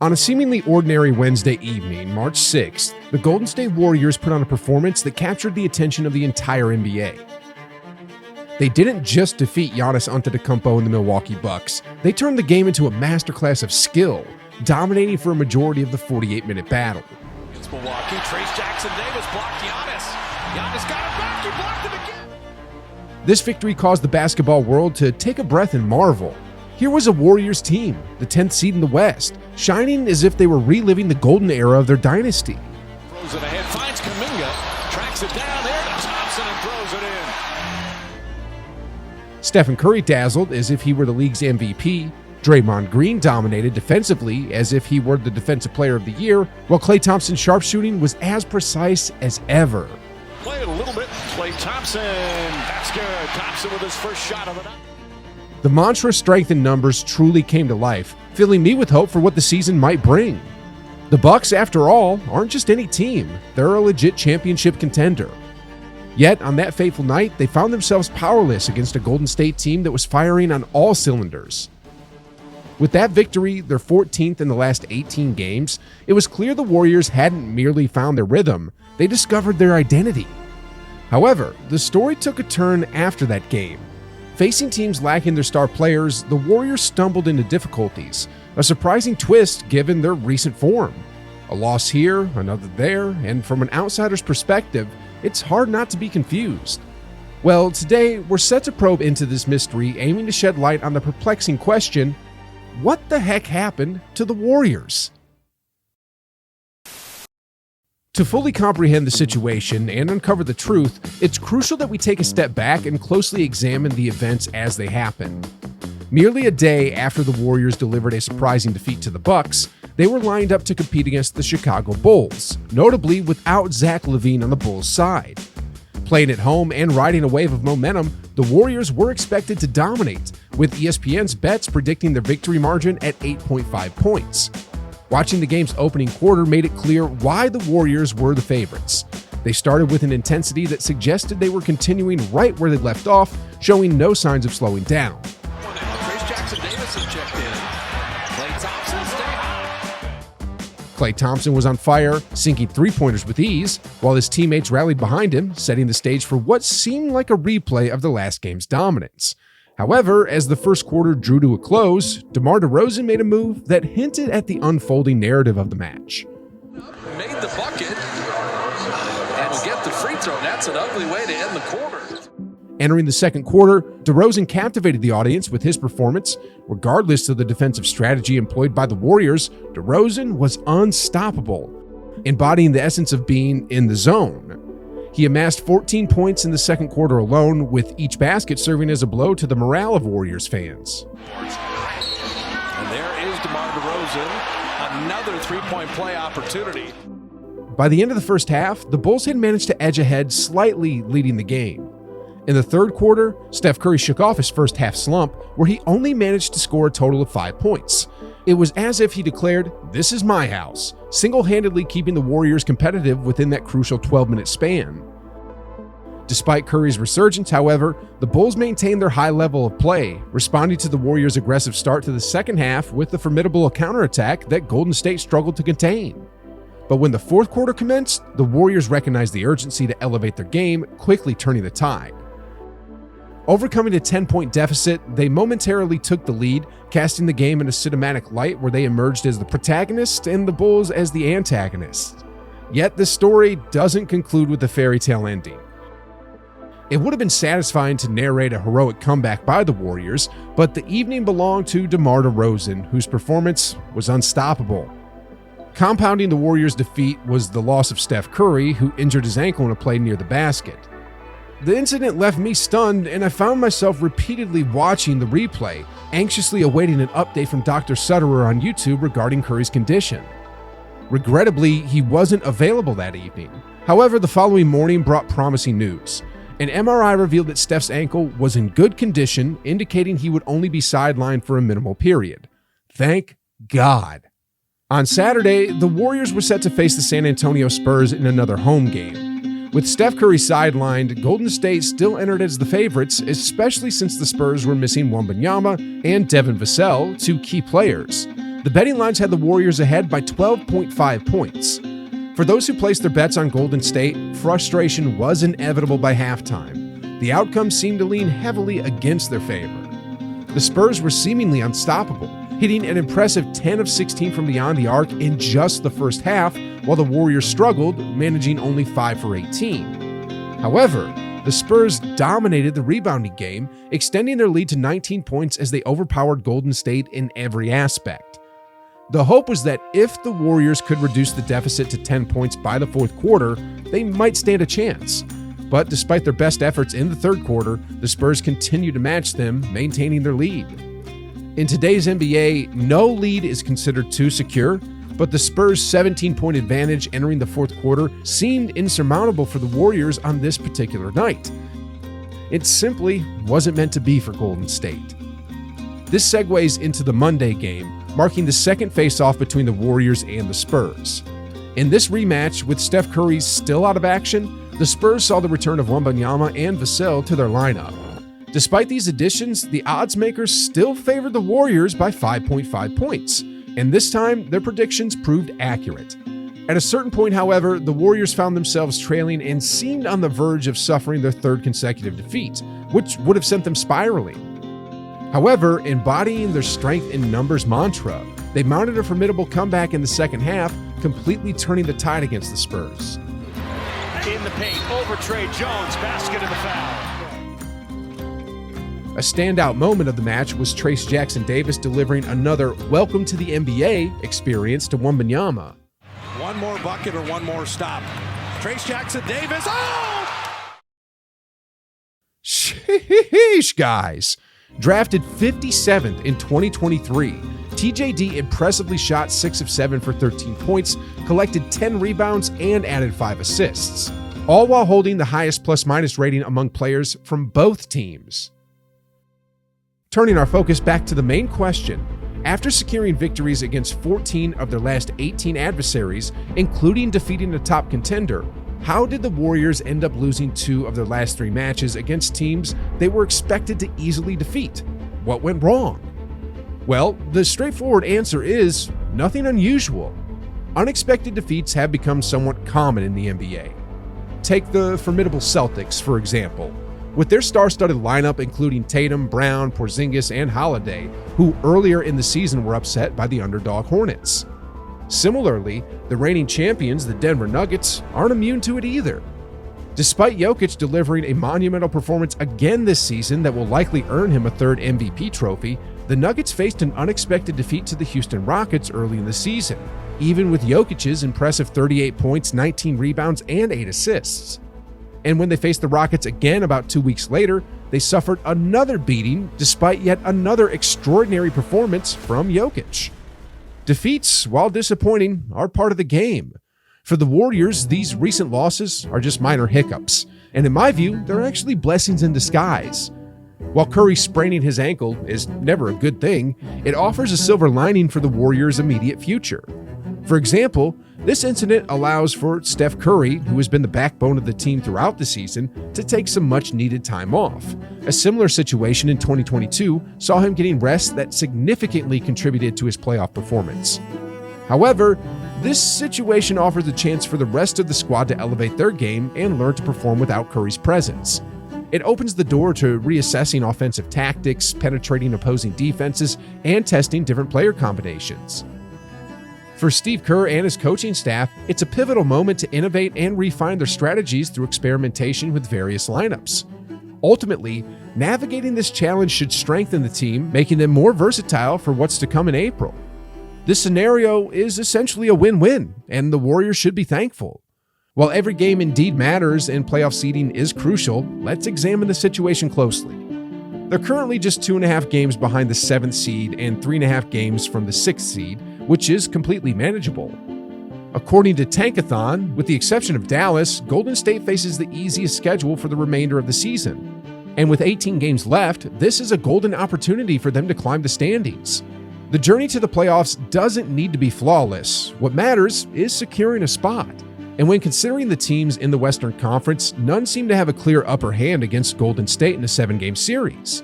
On a seemingly ordinary Wednesday evening, March 6th, the Golden State Warriors put on a performance that captured the attention of the entire NBA. They didn't just defeat Giannis Antetokounmpo and the Milwaukee Bucks. They turned the game into a masterclass of skill, dominating for a majority of the 48-minute battle. It's Milwaukee. Trace Jackson Davis blocked Giannis. Giannis got it back. He blocked it again. This victory caused the basketball world to take a breath and marvel. Here was a Warriors team, the 10th seed in the West, shining as if they were reliving the golden era of their dynasty. Throws it ahead, finds Kuminga, tracks it down there to Thompson and throws it in. Stephen Curry dazzled as if he were the league's MVP. Draymond Green dominated defensively as if he were the Defensive Player of the Year, while Klay Thompson's sharpshooting was as precise as ever. Play it a little bit. Klay Thompson, that's good. Thompson with his first shot of the night. The mantra strength in numbers truly came to life, filling me with hope for what the season might bring. The Bucks, after all, aren't just any team. They're a legit championship contender. Yet, on that fateful night, they found themselves powerless against a Golden State team that was firing on all cylinders. With that victory, their 14th in the last 18 games, it was clear the Warriors hadn't merely found their rhythm, they discovered their identity. However, the story took a turn after that game. Facing teams lacking their star players, the Warriors stumbled into difficulties, a surprising twist given their recent form. A loss here, another there, and from an outsider's perspective, it's hard not to be confused. Well, today, we're set to probe into this mystery, aiming to shed light on the perplexing question, what the heck happened to the Warriors? To fully comprehend the situation and uncover the truth, it's crucial that we take a step back and closely examine the events as they happened. Merely a day after the Warriors delivered a surprising defeat to the Bucks, they were lined up to compete against the Chicago Bulls, notably without Zach LaVine on the Bulls' side. Playing at home and riding a wave of momentum, the Warriors were expected to dominate, with ESPN's bets predicting their victory margin at 8.5 points. Watching the game's opening quarter made it clear why the Warriors were the favorites. They started with an intensity that suggested they were continuing right where they left off, showing no signs of slowing down. Trace Jackson Davis has checked in. Klay Thompson, stay high. Klay Thompson was on fire, sinking three-pointers with ease, while his teammates rallied behind him, setting the stage for what seemed like a replay of the last game's dominance. However, as the first quarter drew to a close, DeMar DeRozan made a move that hinted at the unfolding narrative of the match. Made the bucket and will get the free throw. That's an ugly way to end the quarter. Entering the second quarter, DeRozan captivated the audience with his performance. Regardless of the defensive strategy employed by the Warriors, DeRozan was unstoppable, embodying the essence of being in the zone. He amassed 14 points in the second quarter alone, with each basket serving as a blow to the morale of Warriors fans. And there is DeMar DeRozan, another three-point play opportunity. By the end of the first half, the Bulls had managed to edge ahead, slightly leading the game. In the third quarter, Steph Curry shook off his first half slump, where he only managed to score a total of 5 points. It was as if he declared, "This is my house," single-handedly keeping the Warriors competitive within that crucial 12-minute span. Despite Curry's resurgence, however, the Bulls maintained their high level of play, responding to the Warriors' aggressive start to the second half with the formidable counterattack that Golden State struggled to contain. But when the fourth quarter commenced, the Warriors recognized the urgency to elevate their game, quickly turning the tide. Overcoming a 10-point deficit, they momentarily took the lead, casting the game in a cinematic light where they emerged as the protagonist and the Bulls as the antagonist. Yet this story doesn't conclude with a fairy tale ending. It would have been satisfying to narrate a heroic comeback by the Warriors, but the evening belonged to DeMar DeRozan, whose performance was unstoppable. Compounding the Warriors' defeat was the loss of Steph Curry, who injured his ankle in a play near the basket. The incident left me stunned, and I found myself repeatedly watching the replay, anxiously awaiting an update from Dr. Sutterer on YouTube regarding Curry's condition. Regrettably, he wasn't available that evening. However, the following morning brought promising news. An MRI revealed that Steph's ankle was in good condition, indicating he would only be sidelined for a minimal period. Thank God. On Saturday, the Warriors were set to face the San Antonio Spurs in another home game. With Steph Curry sidelined, Golden State still entered as the favorites, especially since the Spurs were missing Wembanyama and Devin Vassell, two key players. The The betting lines had the Warriors ahead by 12.5 points. For those who placed their bets on Golden State, frustration was inevitable by halftime. The outcome seemed to lean heavily against their favor. The Spurs were seemingly unstoppable, hitting an impressive 10 of 16 from beyond the arc in just the first half, while the Warriors struggled, managing only 5 for 18. However, the Spurs dominated the rebounding game, extending their lead to 19 points as they overpowered Golden State in every aspect. The hope was that if the Warriors could reduce the deficit to 10 points by the fourth quarter, they might stand a chance. But despite their best efforts in the third quarter, the Spurs continued to match them, maintaining their lead. In today's NBA, no lead is considered too secure, but the Spurs' 17-point advantage entering the fourth quarter seemed insurmountable for the Warriors on this particular night. It simply wasn't meant to be for Golden State. This segues into the Monday game, marking the second face-off between the Warriors and the Spurs. In this rematch, with Steph Curry still out of action, the Spurs saw the return of Wembanyama and Vassell to their lineup. Despite these additions, the odds makers still favored the Warriors by 5.5 points, and this time their predictions proved accurate. At a certain point, however, the Warriors found themselves trailing and seemed on the verge of suffering their third consecutive defeat, which would have sent them spiraling. However, embodying their strength in numbers mantra, they mounted a formidable comeback in the second half, completely turning the tide against the Spurs. In the paint, over Trey Jones, basket and the foul. A standout moment of the match was Trace Jackson-Davis delivering another welcome to the NBA experience to Wembanyama. One more bucket or one more stop. Trace Jackson-Davis, oh! Sheesh, guys. Drafted 57th in 2023, TJD impressively shot 6 of 7 for 13 points, collected 10 rebounds, and added 5 assists, all while holding the highest plus-minus rating among players from both teams. Turning our focus back to the main question, after securing victories against 14 of their last 18 adversaries, including defeating a top contender, how did the Warriors end up losing 2 of their last 3 matches against teams they were expected to easily defeat? What went wrong? Well, the straightforward answer is nothing unusual. Unexpected defeats have become somewhat common in the NBA. Take the formidable Celtics, for example, with their star-studded lineup including Tatum, Brown, Porzingis, and Holiday, who earlier in the season were upset by the underdog Hornets. Similarly, the reigning champions, the Denver Nuggets, aren't immune to it either. Despite Jokic delivering a monumental performance again this season that will likely earn him a third MVP trophy, the Nuggets faced an unexpected defeat to the Houston Rockets early in the season, even with Jokic's impressive 38 points, 19 rebounds, and 8 assists. And when they faced the Rockets again about 2 weeks later, they suffered another beating despite yet another extraordinary performance from Jokic. Defeats, while disappointing, are part of the game. For the Warriors, these recent losses are just minor hiccups, and in my view, they're actually blessings in disguise. While Curry spraining his ankle is never a good thing, it offers a silver lining for the Warriors' immediate future. For example, this incident allows for Steph Curry, who has been the backbone of the team throughout the season, to take some much-needed time off. A similar situation in 2022 saw him getting rest that significantly contributed to his playoff performance. However, this situation offers a chance for the rest of the squad to elevate their game and learn to perform without Curry's presence. It opens the door to reassessing offensive tactics, penetrating opposing defenses, and testing different player combinations. For Steve Kerr and his coaching staff, it's a pivotal moment to innovate and refine their strategies through experimentation with various lineups. Ultimately, navigating this challenge should strengthen the team, making them more versatile for what's to come in April. This scenario is essentially a win-win, and the Warriors should be thankful. While every game indeed matters and playoff seeding is crucial, let's examine the situation closely. They're currently just 2.5 games behind the 7th seed and 3.5 games from the 6th seed, which is completely manageable. According to Tankathon, with the exception of Dallas, Golden State faces the easiest schedule for the remainder of the season. And with 18 games left, this is a golden opportunity for them to climb the standings. The journey to the playoffs doesn't need to be flawless. What matters is securing a spot. And when considering the teams in the Western Conference, none seem to have a clear upper hand against Golden State in a 7-game series.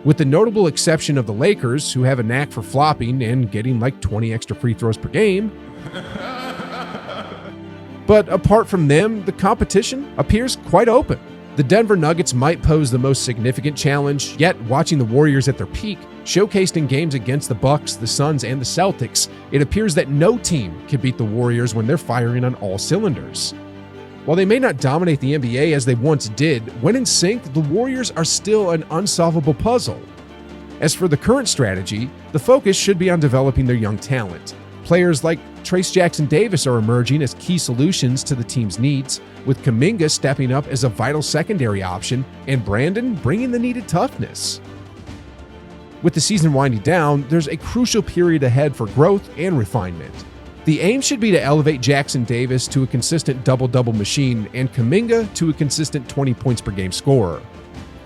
with the notable exception of the Lakers, who have a knack for flopping and getting like 20 extra free throws per game. But apart from them, the competition appears quite open. The Denver Nuggets might pose the most significant challenge, yet watching the Warriors at their peak, showcased in games against the Bucks, the Suns, and the Celtics, it appears that no team can beat the Warriors when they're firing on all cylinders. While they may not dominate the NBA as they once did, when in sync, the Warriors are still an unsolvable puzzle. As for the current strategy, the focus should be on developing their young talent. Players like Trayce Jackson-Davis are emerging as key solutions to the team's needs, with Kuminga stepping up as a vital secondary option and Brandon bringing the needed toughness. With the season winding down, there's a crucial period ahead for growth and refinement. The aim should be to elevate Jackson-Davis to a consistent double-double machine and Kuminga to a consistent 20 points per game scorer.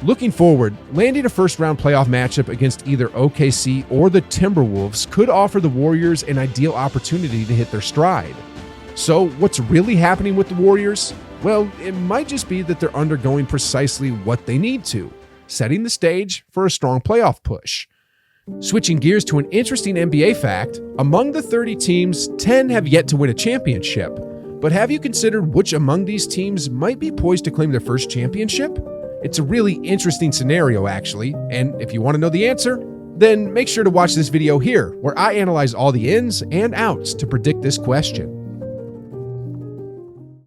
Looking forward, landing a first-round playoff matchup against either OKC or the Timberwolves could offer the Warriors an ideal opportunity to hit their stride. So, what's really happening with the Warriors? Well, it might just be that they're undergoing precisely what they need to, setting the stage for a strong playoff push. Switching gears to an interesting NBA fact, among the 30 teams, 10 have yet to win a championship. But have you considered which among these teams might be poised to claim their first championship? It's a really interesting scenario, actually, and if you want to know the answer, then make sure to watch this video here, where I analyze all the ins and outs to predict this question.